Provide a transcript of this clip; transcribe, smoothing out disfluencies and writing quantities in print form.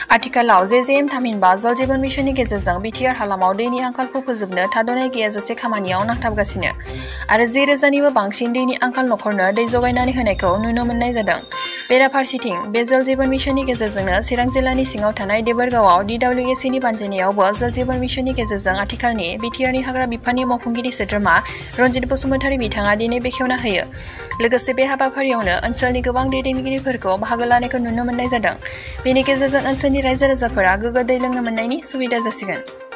आथिखालाव जेजेएम थामहिनबा जल जीवन मिशननि गेजेरजों बिटिआर हालामाव दैनि आंखालखौ फोजोबनो थाद'नाय गैयाजासे खामानियाव नांथाबगासिनो आरो 10,000निबो बांसिन दैनि आंखाल नखरनो दै जगायनानै होनायखौ नुनो मोननाय जादों। बेराफारसेथिं बे जल जीवन मिशननि गेजेरजोंनो चिरां जिल्लानि सिङाव थानाय देबोरगावआव DWACनि बानजायनायावबो जल जीवन मिशननि गेजेरजों आथिखालनि बिटिआरनि हाग्रा बिफाननि मावफुंगिरि सोद्रोमा रनजित बसुमतारी बिथाङा दिनै बेखेवना होयो। लोगोसे बे हाबाफारियावनो ओनसोलनि गोबां दैदेनगिरिफोरखौ बाहागो लानायखौ नुनो मोननाय जादों। बेनि गेजेरजों ओनसोलनि रायजो राजाफोरा गोग्गो दै लोंनो मोननायनि सुबिदा जासिगोन।